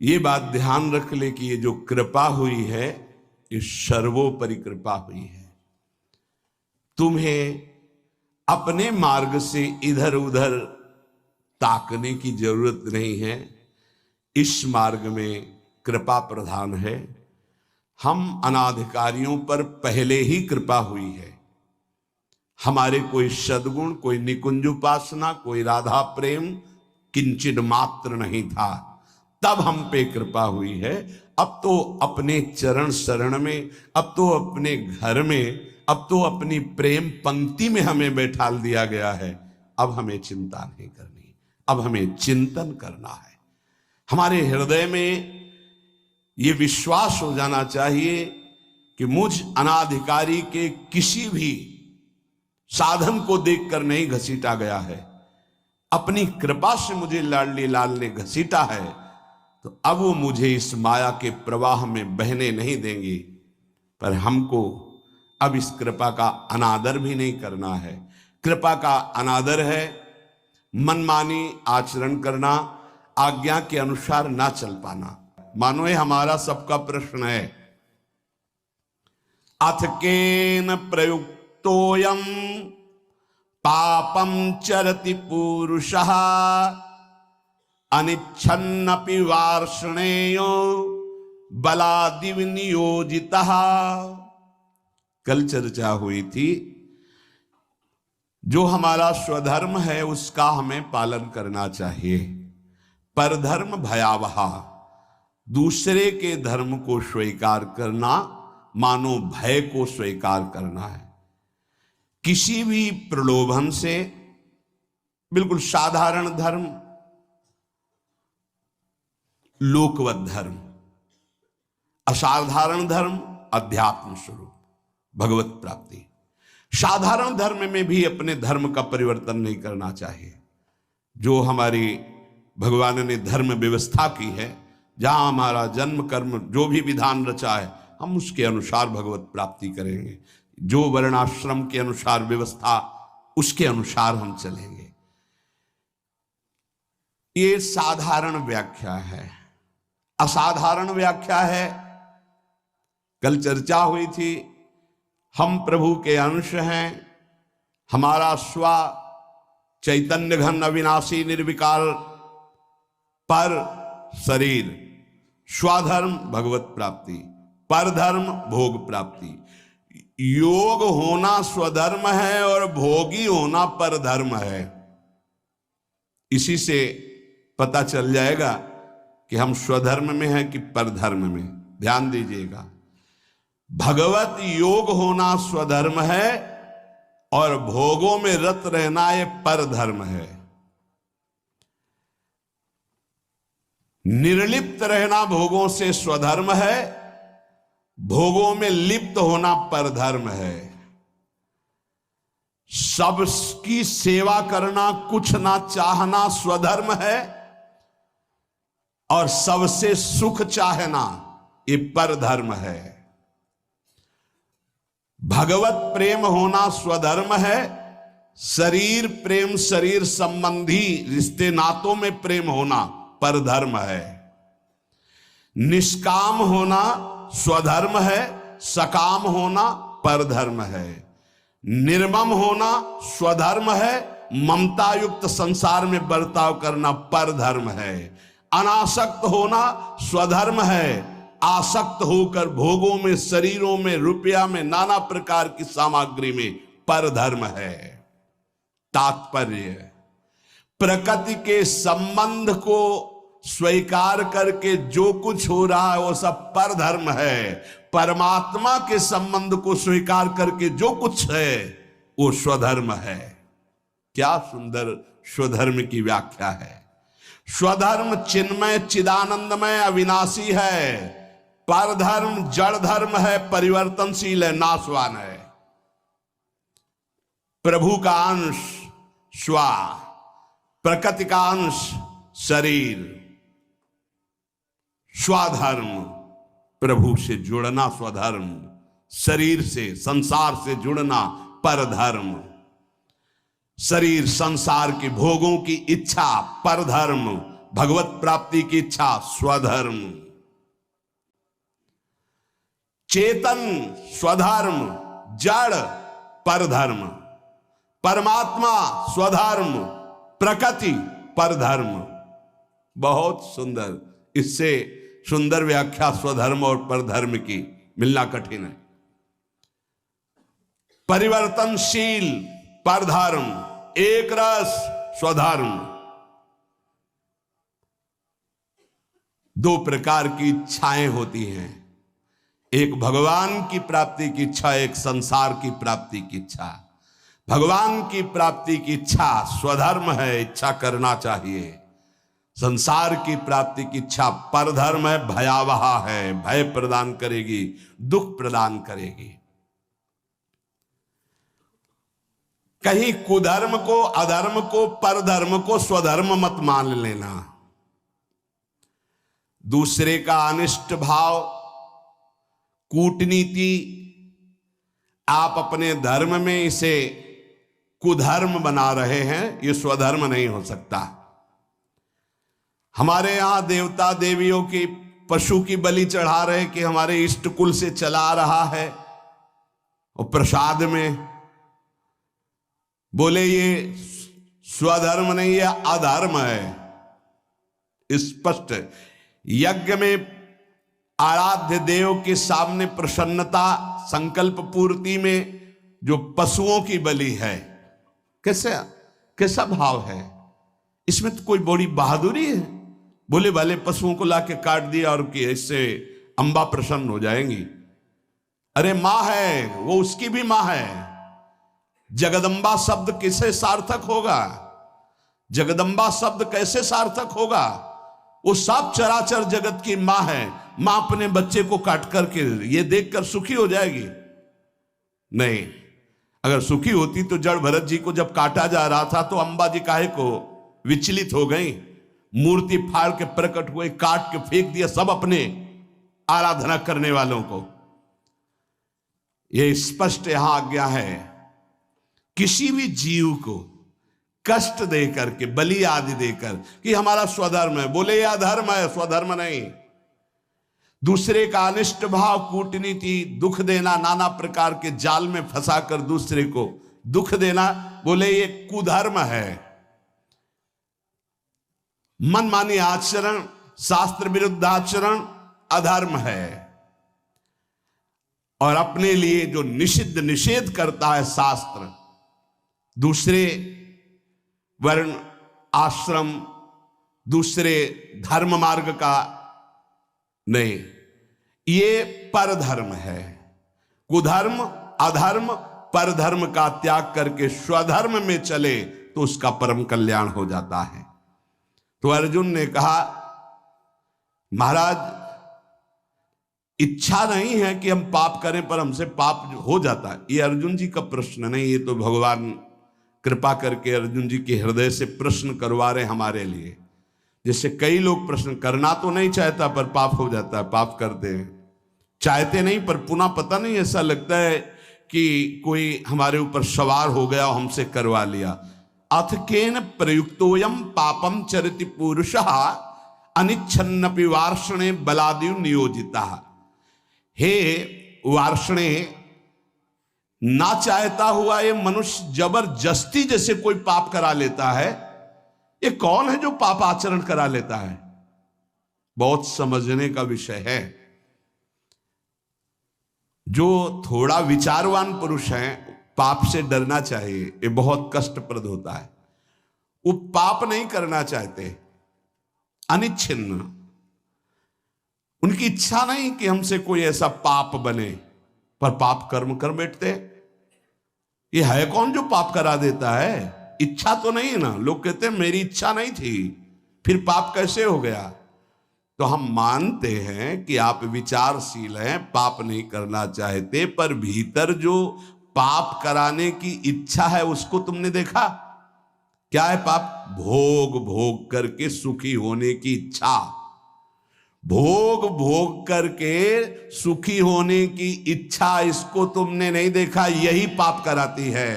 ये बात ध्यान रख ले कि ये जो कृपा हुई है ये सर्वोपरि कृपा हुई है। तुम्हें अपने मार्ग से इधर उधर ताकने की जरूरत नहीं है। इस मार्ग में कृपा प्रधान है। हम अनाधिकारियों पर पहले ही कृपा हुई है। हमारे कोई सद्गुण, कोई निकुंज उपासना, कोई राधा प्रेम किंचित मात्र नहीं था, तब हम पे कृपा हुई है। अब तो अपने चरण शरण में, अब तो अपने घर में, अब तो अपनी प्रेम पंक्ति में हमें बैठाल दिया गया है। अब हमें चिंता नहीं करनी, अब हमें चिंतन करना है। हमारे हृदय में ये विश्वास हो जाना चाहिए कि मुझ अनाधिकारी के किसी भी साधन को देखकर नहीं घसीटा गया है। अपनी कृपा से मुझे लाडली लाल ने घसीटा है, तो अब वो मुझे इस माया के प्रवाह में बहने नहीं देंगे। पर हमको अब इस कृपा का अनादर भी नहीं करना है। कृपा का अनादर है मनमानी आचरण करना, आज्ञा के अनुसार ना चल पाना। मानो ये हमारा सबका प्रश्न है। अथ केन प्रयुक्तोयम पापम चरति पुरुषः अनिच्छन्नपि वार्ष्णेयो बलादिव नियोजितः। कल चर्चा हुई थी, जो हमारा स्वधर्म है उसका हमें पालन करना चाहिए। परधर्म भयावह, दूसरे के धर्म को स्वीकार करना मानो भय को स्वीकार करना है। किसी भी प्रलोभन से, बिल्कुल साधारण धर्म, लोकवत धर्म, असाधारण धर्म, अध्यात्म स्वरूप, भगवत प्राप्ति। साधारण धर्म में भी अपने धर्म का परिवर्तन नहीं करना चाहिए। जो हमारी भगवान ने धर्म व्यवस्था की है, जहां हमारा जन्म कर्म जो भी विधान रचा है, हम उसके अनुसार भगवत प्राप्ति करेंगे। जो वर्णाश्रम के अनुसार व्यवस्था, उसके अनुसार हम चलेंगे। ये साधारण व्याख्या है। असाधारण व्याख्या है, कल चर्चा हुई थी, हम प्रभु के अंश हैं। हमारा स्व चैतन्य घन अविनाशी निर्विकार पर शरीर, स्वधर्म भगवत प्राप्ति, परधर्म भोग प्राप्ति। योग होना स्वधर्म है और भोगी होना परधर्म है। इसी से पता चल जाएगा कि हम स्वधर्म में हैं कि परधर्म में। ध्यान दीजिएगा, भगवत योग होना स्वधर्म है और भोगों में रत रहना ये परधर्म है। निर्लिप्त रहना भोगों से स्वधर्म है, भोगों में लिप्त होना परधर्म है। सबकी सेवा करना, कुछ ना चाहना स्वधर्म है, और सबसे सुख चाहना ये परधर्म है। भगवत प्रेम होना स्वधर्म है, शरीर प्रेम, शरीर संबंधी रिश्ते नातों में प्रेम होना परधर्म है। निष्काम होना स्वधर्म है, सकाम होना परधर्म है। निर्मम होना स्वधर्म है, ममता युक्त संसार में बर्ताव करना परधर्म है। अनासक्त होना स्वधर्म है, आसक्त होकर भोगों में, शरीरों में, रुपया में, नाना प्रकार की सामग्री में परधर्म है। तात्पर्य, प्रकृति के संबंध को स्वीकार करके जो कुछ हो रहा है वो सब परधर्म है। परमात्मा के संबंध को स्वीकार करके जो कुछ है वो स्वधर्म है। क्या सुंदर स्वधर्म की व्याख्या है। स्वधर्म चिन्मय, चिदानंदमय, अविनाशी है। परधर्म जड़ धर्म है, परिवर्तनशील है, नाशवान है। प्रभु का अंश स्व, प्रकृति का अंश शरीर। स्वधर्म प्रभु से जुड़ना स्वधर्म, शरीर से, संसार से जुड़ना परधर्म। शरीर संसार के भोगों की इच्छा परधर्म, भगवत प्राप्ति की इच्छा स्वधर्म, चेतन स्वधर्म, जड़ परधर्म, परमात्मा स्वधर्म, प्रकृति परधर्म। बहुत सुंदर, इससे सुंदर व्याख्या स्वधर्म और परधर्म की मिलना कठिन है। परिवर्तनशील परधर्म, एक रस स्वधर्म। दो प्रकार की इच्छाएं होती हैं, एक भगवान की प्राप्ति की इच्छा, एक संसार की प्राप्ति की इच्छा। भगवान की प्राप्ति की इच्छा स्वधर्म है, इच्छा करना चाहिए। संसार की प्राप्ति की इच्छा परधर्म है, भयावह है, भय प्रदान करेगी, दुख प्रदान करेगी। कहीं कुधर्म को, अधर्म को, परधर्म को स्वधर्म मत मान लेना। दूसरे का अनिष्ट भाव, कूटनीति, आप अपने धर्म में इसे कुधर्म बना रहे हैं, यह स्वधर्म नहीं हो सकता। हमारे यहां देवता देवियों की, पशु की बलि चढ़ा रहे कि हमारे इष्ट कुल से चला रहा है, और प्रसाद में बोले ये स्वधर्म नहीं, ये अधर्म है। स्पष्ट यज्ञ में आराध्य देव के सामने प्रसन्नता, संकल्प पूर्ति में जो पशुओं की बलि है, कैसा भाव है इसमें? तो कोई बड़ी बहादुरी है? बोले वाले पशुओं को लाके काट दिया और कि इससे अंबा प्रसन्न हो जाएंगी। अरे मां है वो, उसकी भी मां है। जगदम्बा शब्द किसे सार्थक होगा? जगदम्बा शब्द कैसे सार्थक होगा? वो सब चराचर जगत की मां है। मां अपने बच्चे को काट करके ये देखकर सुखी हो जाएगी? नहीं। अगर सुखी होती तो जड़ भरत जी को जब काटा जा रहा था तो अंबा जी काहे को विचलित हो गई? मूर्ति फाड़ के प्रकट हुए, काट के फेंक दिया सब अपने आराधना करने वालों को। यह स्पष्ट यहां आज्ञा है, किसी भी जीव को कष्ट देकर के, बलि आदि देकर कि हमारा स्वधर्म है, बोले यह अधर्म है, स्वधर्म नहीं। दूसरे का अनिष्ट भाव, कूटनीति, दुख देना, नाना प्रकार के जाल में फंसाकर दूसरे को दुख देना, बोले ये कुधर्म है। मनमानी आचरण, शास्त्र विरुद्ध आचरण अधर्म है। और अपने लिए जो निषिद्ध निषेध करता है शास्त्र, दूसरे वर्ण आश्रम, दूसरे धर्म मार्ग का नहीं, ये परधर्म है। कुधर्म, अधर्म, परधर्म का त्याग करके स्वधर्म में चले तो उसका परम कल्याण हो जाता है। तो अर्जुन ने कहा, महाराज इच्छा नहीं है कि हम पाप करें, पर हमसे पाप हो जाता है। ये अर्जुन जी का प्रश्न नहीं, ये तो भगवान कृपा करके अर्जुन जी के हृदय से प्रश्न करवा रहे हमारे लिए। जैसे कई लोग प्रश्न करना तो नहीं चाहता पर पाप हो जाता है, पाप करते हैं, चाहते नहीं पर पुनः पता नहीं, ऐसा लगता है कि कोई हमारे ऊपर सवार हो गया और हमसे करवा लिया। अथ केन प्रयुक्तोयम पापम चरिति पुरुषः अनिच्छन्नपि वार्षणे बलादि नियोजिता। हे वार्षणे, ना चाहता हुआ ये मनुष्य जबरदस्ती जैसे कोई पाप करा लेता है। ये कौन है जो पाप आचरण करा लेता है? बहुत समझने का विषय है। जो थोड़ा विचारवान पुरुष है, पाप से डरना चाहिए, ये बहुत कष्टप्रद होता है। वो पाप नहीं करना चाहते, अनिच्छिन्न, उनकी इच्छा नहीं कि हमसे कोई ऐसा पाप बने, पर पाप कर्म कर बैठते। ये है कौन जो पाप करा देता है? इच्छा तो नहीं है ना। लोग कहते हैं मेरी इच्छा नहीं थी, फिर पाप कैसे हो गया? तो हम मानते हैं कि आप विचारशील हैं, पाप नहीं करना चाहते, पर भीतर जो पाप कराने की इच्छा है उसको तुमने देखा? क्या है पाप? भोग भोग करके सुखी होने की इच्छा। भोग भोग करके सुखी होने की इच्छा, इसको तुमने नहीं देखा? यही पाप कराती है।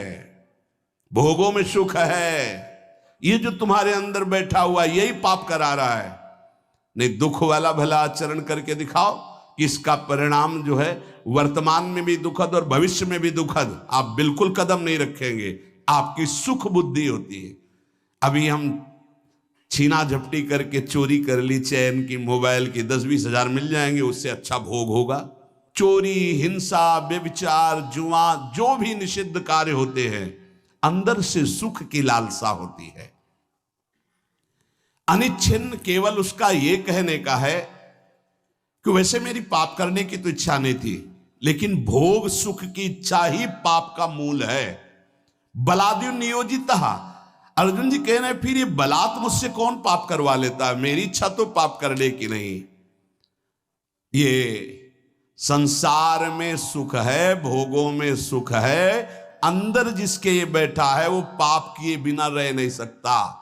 भोगों में सुख है, ये जो तुम्हारे अंदर बैठा हुआ यही पाप करा रहा है। नहीं, दुख वाला भला आचरण करके दिखाओ कि इसका परिणाम जो है वर्तमान में भी दुखद और भविष्य में भी दुखद, आप बिल्कुल कदम नहीं रखेंगे। आपकी सुख बुद्धि होती है। अभी हम छीना झपटी करके चोरी कर ली चैन की, मोबाइल की, 10-20 हजार मिल जाएंगे, उससे अच्छा भोग होगा। चोरी, हिंसा, व्यभिचार, जुआ, जो भी निषिद्ध कार्य होते हैं, अंदर से सुख की लालसा होती है। अनिच्छिन्न केवल उसका ये कहने का है कि वैसे मेरी पाप करने की तो इच्छा नहीं थी, लेकिन भोग सुख की इच्छा ही पाप का मूल है। बलाद्यु नियोजित। अर्जुन जी कह रहे हैं फिर ये बलात् मुझसे कौन पाप करवा लेता है, मेरी इच्छा तो पाप करने की नहीं। ये संसार में सुख है, भोगों में सुख है, अंदर जिसके ये बैठा है वो पाप किए बिना रह नहीं सकता।